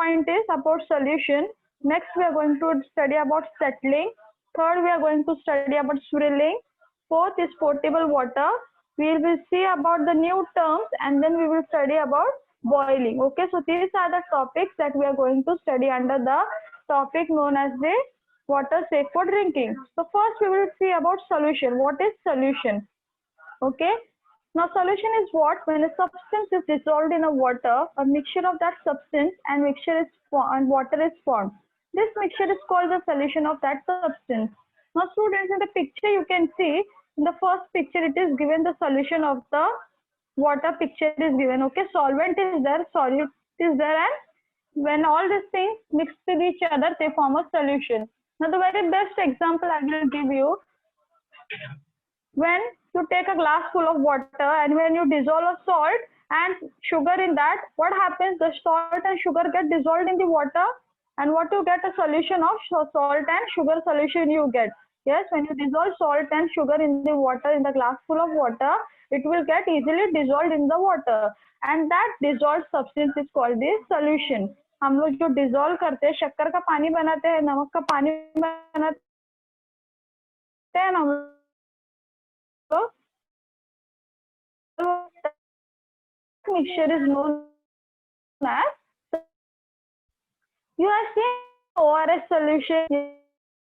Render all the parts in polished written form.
point is about solution. Next, we are going to study about settling. Third, we are going to study about swirling. Fourth is potable water. We will see about the new terms and then we will study about boiling. Okay, so these are the topics that we are going to study under the topic known as the water safe for drinking. So first we will see about solution. What is solution? Okay. Now solution is what? When a substance is dissolved in a water, a mixture of that substance and water is formed. This mixture is called the solution of that substance. Now students, in the picture you can see, in the first picture it is given the solution of the water picture is given. Okay, solvent is there, solute is there, and when all these things mix with each other, they form a solution. Now the very best example I will give you, when you take a glass full of water and when you dissolve a salt and sugar in that, what happens? The salt and sugar get dissolved in the water, and what you get? A solution of salt and sugar solution you get. Yes, when you dissolve salt and sugar in the water, in the glass full of water, it will get easily dissolved in the water, and that dissolved substance is called the solution. हम लोग जो dissolve करते हैं, शक्कर का पानी बनाते हैं, नमक का पानी बनाते हैं ना, mixture is known as, you are seeing ORS solution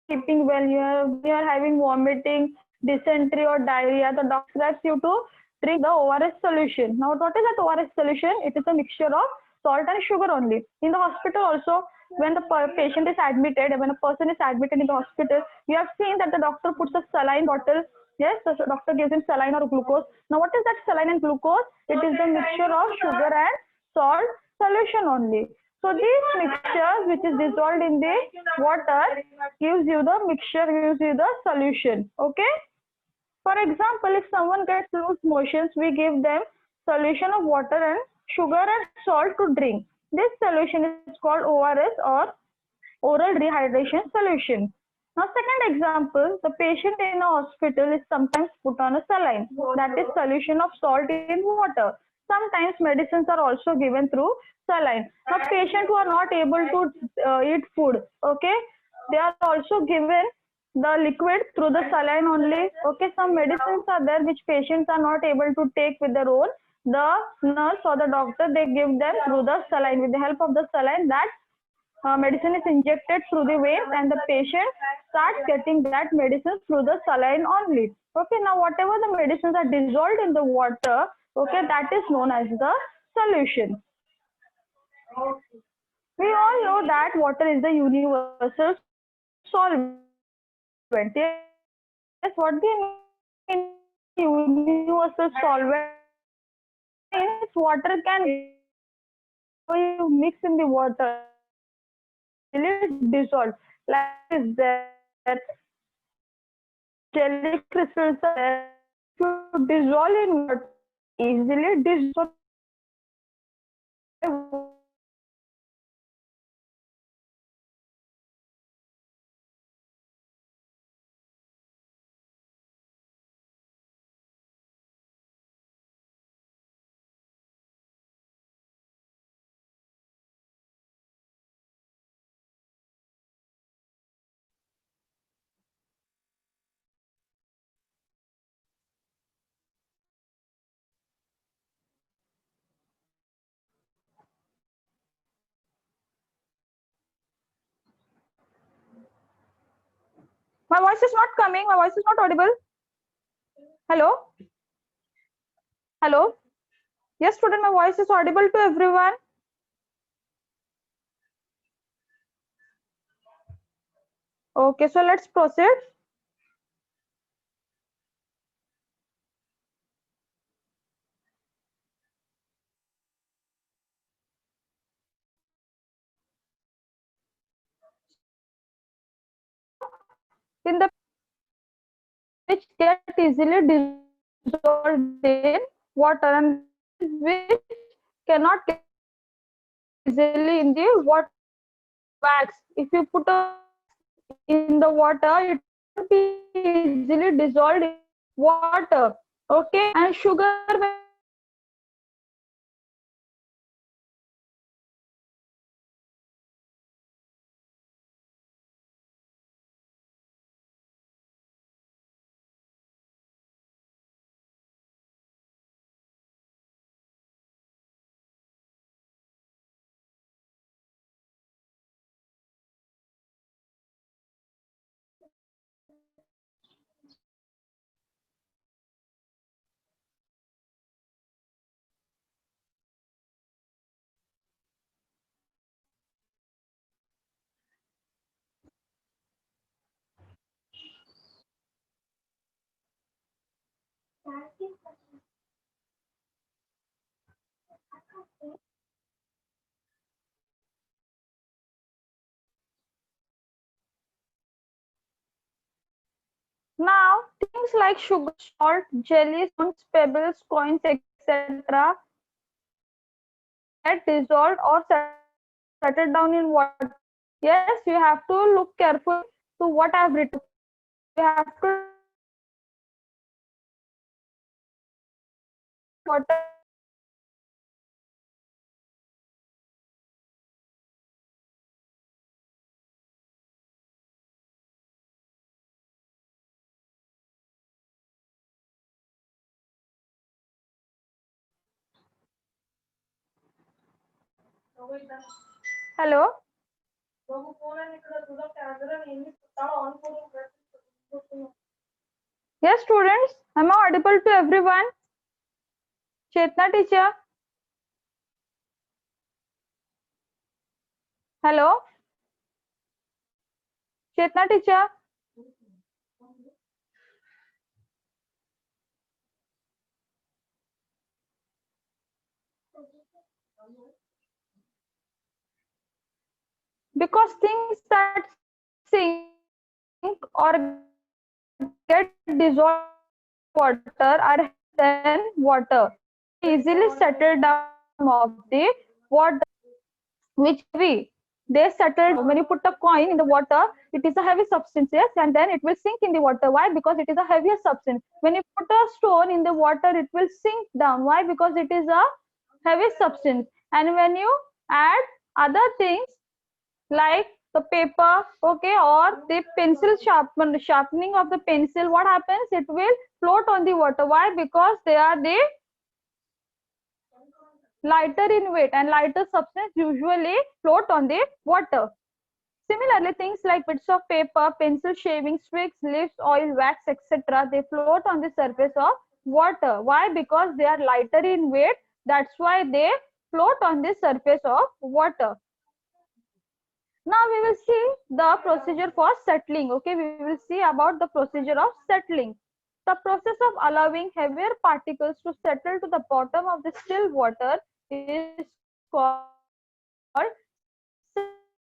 keeping well, you are having vomiting, dysentery or diarrhea, the doctor asks you to drink the ORS solution. Now what is that ORS solution? It is a mixture of salt and sugar only. In the hospital also, when the patient is admitted, when a person is admitted in the hospital, you have seen that the doctor puts a saline bottle. Yes, the doctor gives him saline or glucose. Now what is that saline and glucose? It is the mixture of sugar and salt solution only. So this mixture which is dissolved in the water gives you the mixture, gives you the solution. Okay. For example, if someone gets loose motions, we give them solution of water and sugar and salt to drink. This solution is called ORS or oral rehydration solution. Now second example, the patient in a hospital is sometimes put on a saline, that is solution of salt in water. Sometimes medicines are also given through saline. Now patients who are not able to eat food, okay, they are also given the liquid through the saline only. Okay, some medicines are there which patients are not able to take with their own. The nurse or the doctor, they give them through the saline. With the help of the saline, that medicine is injected through the veins and the patient starts getting that medicine through the saline only. Okay, now whatever the medicines are dissolved in the water, okay, that is known as the solution. We all know that water is the universal solvent. Yes, what do you mean universal solvent? Means water can, you mix in the water, it dissolve. Like is there, jelly crystals are there, to dissolve in water, easily dissolve. My voice is not coming. My voice is not audible. Hello? Hello? Yes, student, my voice is audible to everyone. Okay, so let's proceed. In the which get easily dissolved in water and which cannot get easily in the water. Wax, if you put in the water, it will be easily dissolved in water. Okay, and sugar, Now, things like sugar, salt, jelly, stones, pebbles, coins, etc. get dissolved or settled down in water. Yes, you have to look carefully to what I have written. You have to water. Hello. Yes, students. Am I audible to everyone? Chetna teacher. Hello. Chetna teacher. Because things that sink or get dissolved water are than water. Easily settle down of the water, which heavy. They settle when you put a coin in the water, it is a heavy substance, yes, and then it will sink in the water. Why? Because it is a heavier substance. When you put a stone in the water, it will sink down. Why? Because it is a heavy substance. And when you add other things like the paper, okay, or the pencil sharpening of the pencil, what happens? It will float on the water. Why? Because they are the lighter in weight, and lighter substance usually float on the water. Similarly, things like bits of paper, pencil shavings, twigs, leaves, oil, wax, etc., they float on the surface of water. Why? Because they are lighter in weight. That's why they float on the surface of water. Now we will see the procedure for settling. Okay, we will see about the procedure of settling. The process of allowing heavier particles to settle to the bottom of the still water is called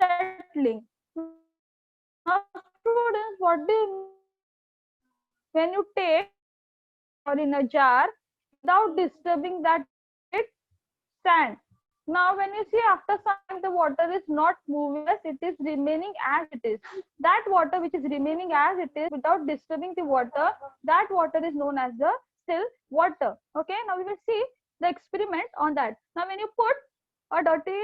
settling. Now, students, what do you when you take or in a jar without disturbing that it stand? Now, when you see after some time the water is not moving, yes, it is remaining as it is. That water which is remaining as it is without disturbing the water, that water is known as the still water. Okay, now we will see the experiment on that. Now, when you put a dirty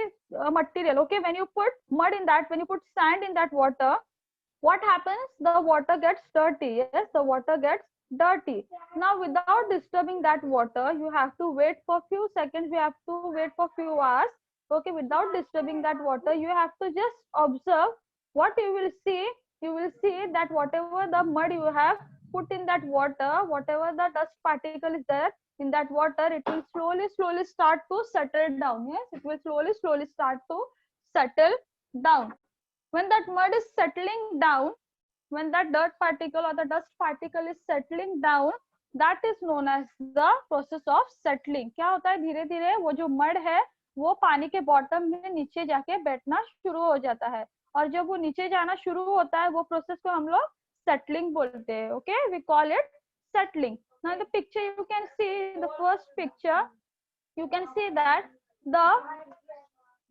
material, okay, when you put mud in that, when you put sand in that water, what happens? The water gets dirty. Yes, the water gets dirty. Now, without disturbing that water, you have to wait for few seconds, you have to wait for few hours. Okay, without disturbing that water, you have to just observe what you will see. You will see that whatever the mud you have put in that water, whatever the dust particle is there in that water, it will slowly start to settle down. Yes, it will slowly start to settle down. When that mud is settling down, when that dirt particle or the dust particle is settling down, that is known as the process of settling. क्या होता है, धीरे धीरे वो जो mud है वो पानी के बॉटम में नीचे जाके बैठना शुरू हो जाता है, और जब वो नीचे जाना शुरू होता है वो प्रोसेस को हम लोग सेटलिंग बोलते हैं. Okay, we call it settling. Now the picture you can see, the first picture you can see that the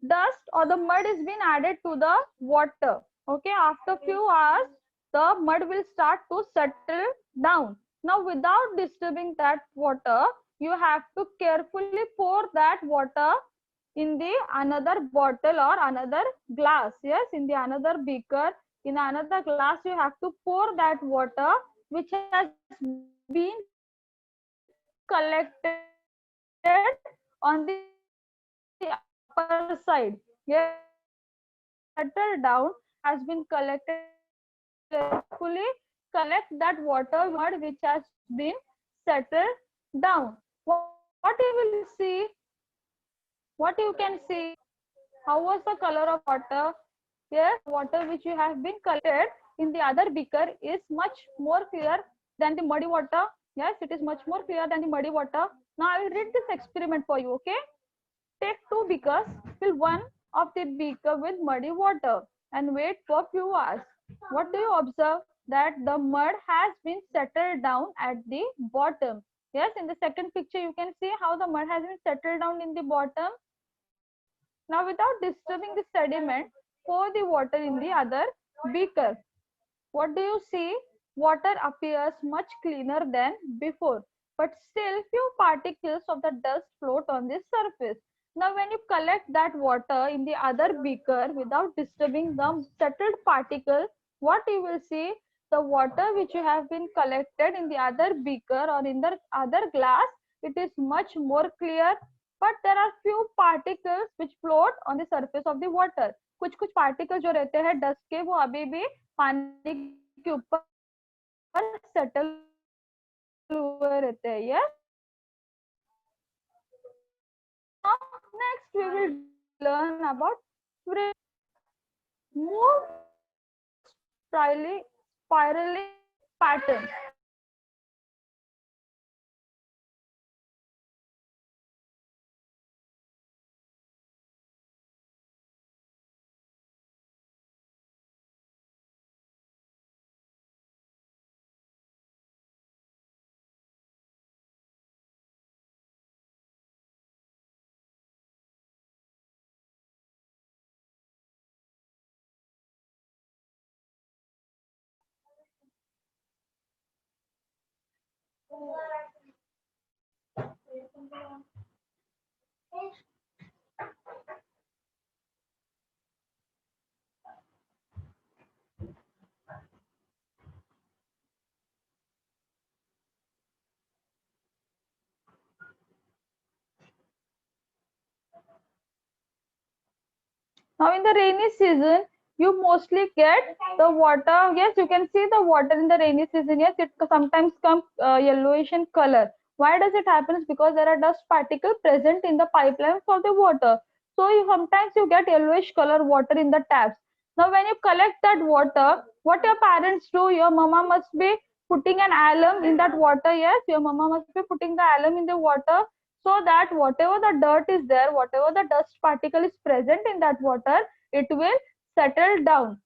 dust or the mud is being added to the water. Okay, after few hours the mud will start to settle down. Now, without disturbing that water, you have to carefully pour that water in the another bottle or another glass. Yes, in the another beaker, in another glass, you have to pour that water which has been collected on the upper side. Yes, settle down has been collected. Carefully collect that water mud which has been settled down. What you will see, what you can see, how was the color of water? Yes, water which you have been collected in the other beaker is much more clear than the muddy water. Yes, it is much more clear than the muddy water. Now I will read this experiment for you. Okay, Take two beakers, fill one of the beaker with muddy water and wait for few hours. What do you observe? That the mud has been settled down at the bottom. Yes, in the second picture you can see how the mud has been settled down in the bottom. Now without disturbing the sediment, pour the water in the other beaker. What do you see? Water appears much cleaner than before, but still few particles of the dust float on the surface. Now when you collect that water in the other beaker without disturbing the settled particle, what you will see? The water which you have been collected in the other beaker or in the other glass, it is much more clear, but there are few particles which float on the surface of the water. कुछ कुछ particle जो रहते हैं dust के वो अभी भी पानी के ऊपर सेटल हुए रहते हैं. Yes. Now next we will learn about move spiraling pattern. Now in the rainy season, you mostly get the water. Yes, you can see the water in the rainy season. Yes, it sometimes comes yellowish in color. Why does it happen? Because there are dust particles present in the pipelines of the water. So sometimes you get yellowish color water in the taps. Now when you collect that water, what your parents do, your mama must be putting an alum in that water. Yes, your mama must be putting the alum in the water so that whatever the dirt is there, whatever the dust particle is present in that water, it will settle down.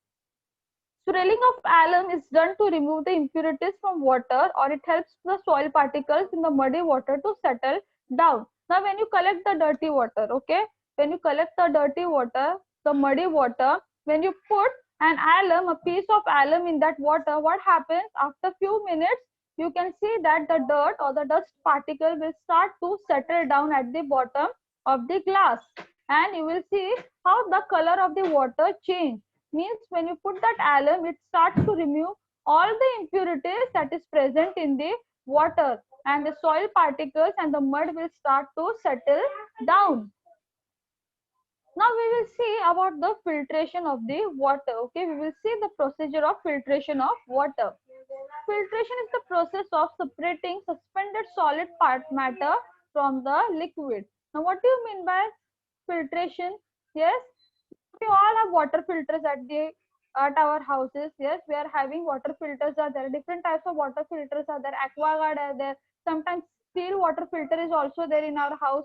Swirling of alum is done to remove the impurities from water, or it helps the soil particles in the muddy water to settle down. Now when you collect the dirty water, okay, when you collect the dirty water, the muddy water, when you put an alum, a piece of alum in that water, what happens? After few minutes, you can see that the dirt or the dust particle will start to settle down at the bottom of the glass, and you will see how the color of the water change. Means when you put that alum, it starts to remove all the impurities that is present in the water, and the soil particles and the mud will start to settle down. Now we will see about the filtration of the water. Okay, we will see the procedure of filtration of water. Filtration is the process of separating suspended solid part matter from the liquid. Now what do you mean by filtration? Yes, we all have water filters at our houses. Yes, we are having water filters. Are there different types of water filters? Are there aquaguard? Are there sometimes steel water filter is also there in our house.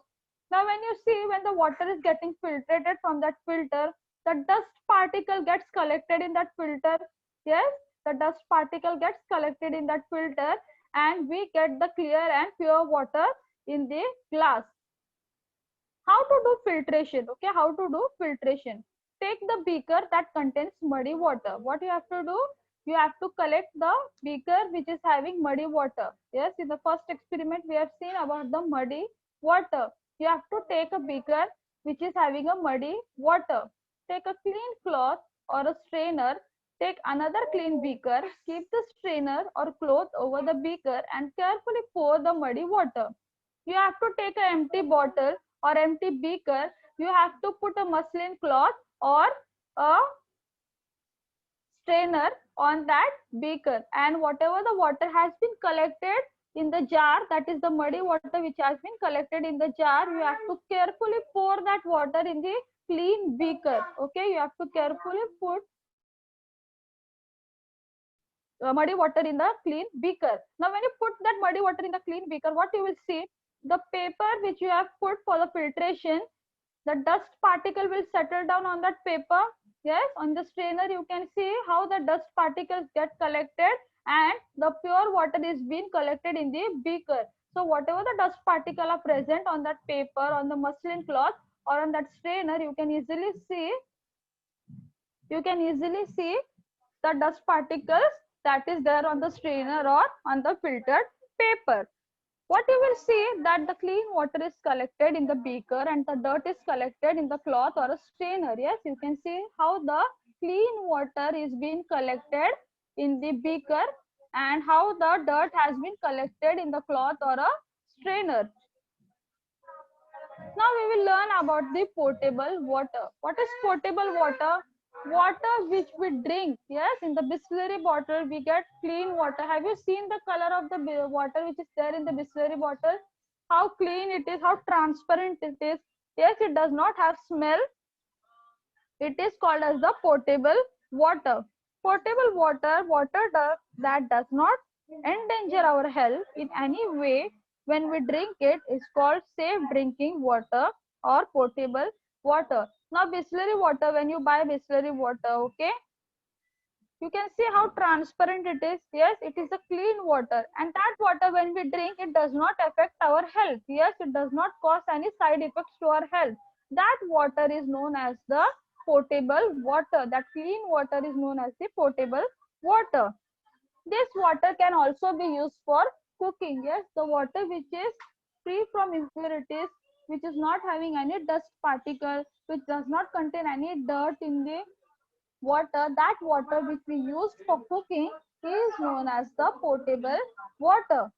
Now when you see when the water is getting filtrated from that filter, the dust particle gets collected in that filter. Yes, the dust particle gets collected in that filter, and we get the clear and pure water in the glass. How to do filtration? Okay, how to do filtration? Take the beaker that contains muddy water. What you have to do? You have to collect the beaker which is having muddy water. Yes, in the first experiment we have seen about the muddy water. You have to take a beaker which is having a muddy water. Take a clean cloth or a strainer. Take another clean beaker. Keep the strainer or cloth over the beaker and carefully pour the muddy water. You have to take an empty bottle or empty beaker. You have to put a muslin cloth or a strainer on that beaker, and whatever the water has been collected in the jar, that is the muddy water which has been collected in the jar, you have to carefully pour that water in the clean beaker. Okay, you have to carefully put muddy water in the clean beaker. Now when you put that muddy water in the clean beaker, what you will see, the paper which you have put for the filtration, the dust particle will settle down on that paper. Yes, on the strainer you can see how the dust particles get collected and the pure water is being collected in the beaker. So whatever the dust particle are present on that paper, on the muslin cloth or on that strainer, you can easily see the dust particles that is there on the strainer or on the filtered paper. What you will see that the clean water is collected in the beaker and the dirt is collected in the cloth or a strainer. Yes, you can see how the clean water is being collected in the beaker and how the dirt has been collected in the cloth or a strainer. Now we will learn about the potable water. What is potable water? Water which we drink. Yes, in the Bisleri bottle we get clean water. Have you seen the color of the water which is there in the Bisleri bottle? How clean it is, how transparent it is. Yes, it does not have smell. It is called as the potable water. Potable water, that does not endanger our health in any way when we drink it is called safe drinking water or potable water. Now Bisleri water, when you buy Bisleri water, okay, you can see how transparent it is. Yes, it is a clean water and that water when we drink it does not affect our health. Yes, it does not cause any side effects to our health. That water is known as the potable water. That clean water is known as the potable water. This water can also be used for cooking. Yes, the water which is free from impurities, which is not having any dust particle, which does not contain any dirt in the water, that water which we used for cooking is known as the potable water.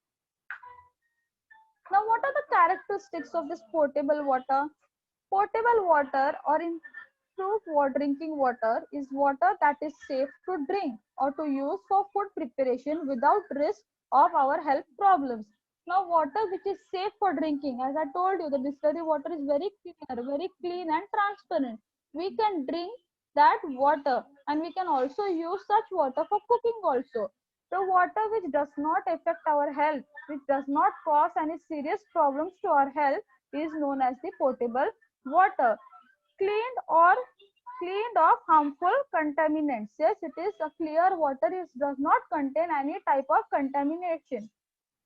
Now, what are the characteristics of this potable water? Potable water or improved drinking water is water that is safe to drink or to use for food preparation without risk of our health problems. Now, water which is safe for drinking, as I told you, the distillery water is very clear, very clean and transparent. We can drink that water and we can also use such water for cooking also. The water which does not affect our health, which does not cause any serious problems to our health is known as the potable water. Cleaned or cleaned of harmful contaminants. Yes, it is a clear water. It does not contain any type of contamination.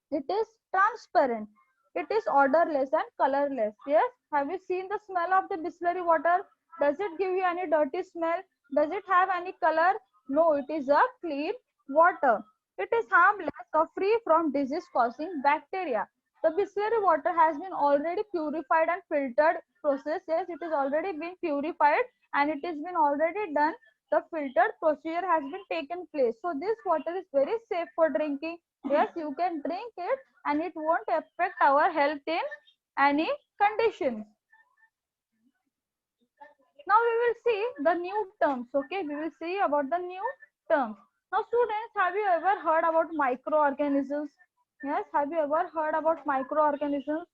It is transparent. It is odorless and colorless. Yes, have you seen the smell of the Bisleri water? Does it give you any dirty smell? Does it have any color? No, it is a clean water. It is harmless or free from disease causing bacteria. The Bisleri water has been already purified and filtered process. Yes, it is already been purified and it has been already done. The filtered procedure has been taken place. So this water is very safe for drinking. Yes, you can drink it and it won't affect our health in any conditions. Now we will see the new terms. Okay, we will see about the new terms. Now students, have you ever heard about microorganisms? Yes, have you ever heard about microorganisms?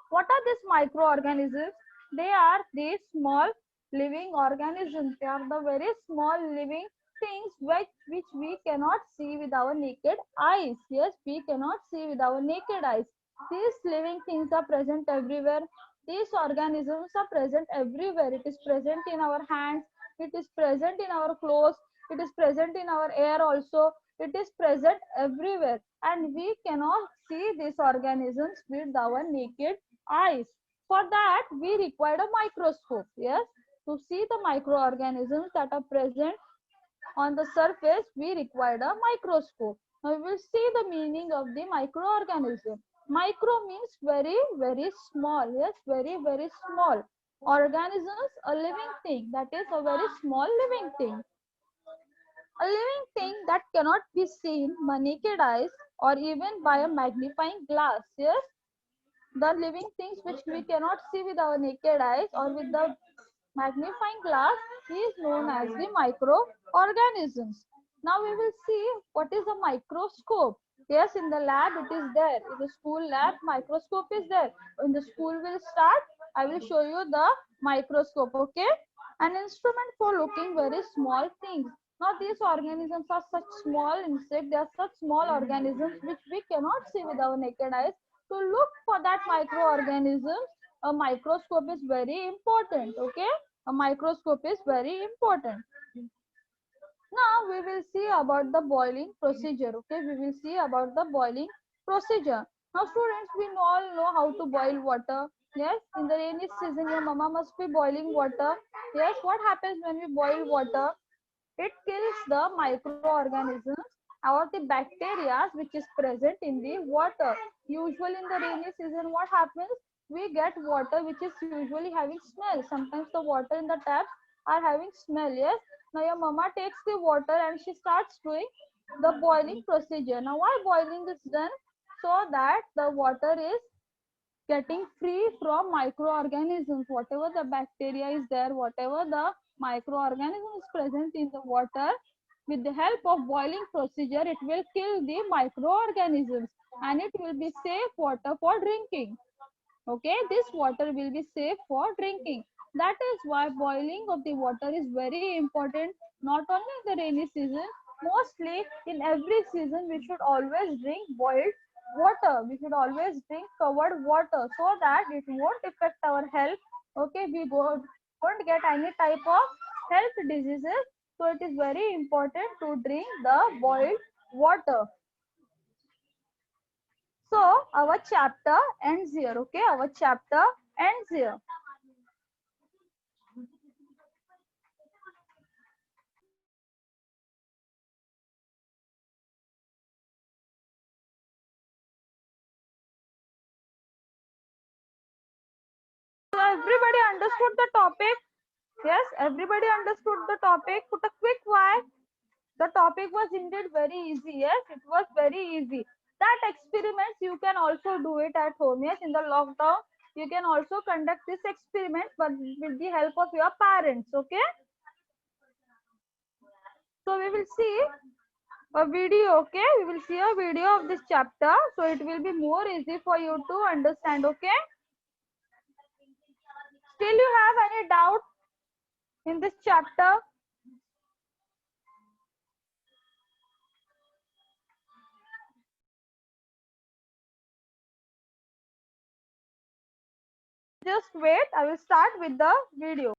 What are these microorganisms? They are the small living organisms. They are the very small living things which we cannot see with our naked eyes. Yes, we cannot see with our naked eyes. These living things are present everywhere. These organisms are present everywhere. It is present in our hands. It is present in our clothes. It is present in our air also. It is present everywhere. And we cannot see these organisms with our naked eyes. For that, we require a microscope. Yes, to see the microorganisms that are present on the surface, we require a microscope. Now we will see the meaning of the microorganism. Micro means very, very small. Yes, very, very small. Organisms, a living thing. That is a very small living thing. A living thing that cannot be seen by naked eyes or even by a magnifying glass. Yes, the living things which we cannot see with our naked eyes or with the magnifying glass is known as the microorganisms. Now we will see what is a microscope. Yes, in the lab it is there. In the school lab, microscope is there. When the school will start, I will show you the microscope. Okay, an instrument for looking very small things. Now these organisms are such small insects. They are such small organisms which we cannot see with our naked eyes. To look for that microorganisms, a microscope is very important. Okay, a microscope is very important. Now we will see about the boiling procedure. Okay, we will see about the boiling procedure. Now students, we all know how to boil water. Yes, in the rainy season your mama must be boiling water. Yes, what happens when we boil water? It kills the microorganisms or the bacteria which is present in the water. Usually in the rainy season what happens? We get water which is usually having smell. Sometimes the water in the taps are having smell. Yes. Now your mama takes the water and she starts doing the boiling procedure. Now why boiling is done? So that the water is getting free from microorganisms. Whatever the bacteria is there, whatever the microorganism is present in the water, with the help of boiling procedure it will kill the microorganisms and it will be safe water for drinking. Okay, this water will be safe for drinking. That is why boiling of the water is very important, not only in the rainy season, mostly in every season we should always drink boiled water. We should always drink covered water so that it won't affect our health. Okay, we won't get any type of health diseases. So it is very important to drink the boiled water. So our chapter ends here. Okay, our chapter ends here. So everybody understood the topic? Yes, everybody understood the topic. Put a quick why. The topic was indeed very easy. Yes, it was very easy. That experiments you can also do it at home. Yes, in the lockdown you can also conduct this experiment, but with the help of your parents. Okay. So we will see a video. Okay, we will see a video of this chapter. So it will be more easy for you to understand. Okay. Still you have any doubt in this chapter? Just wait, I will start with the video.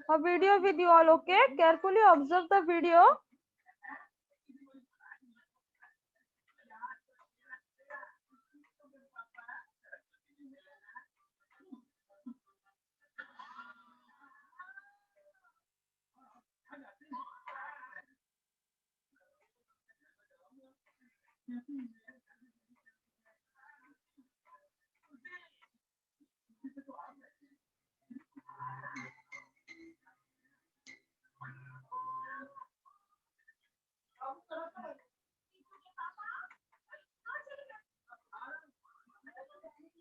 A video with you all, okay? Carefully observe the video.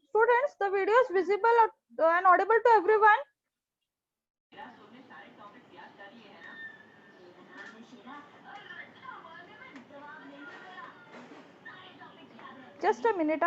Students, the video is visible and audible to everyone. Just a minute.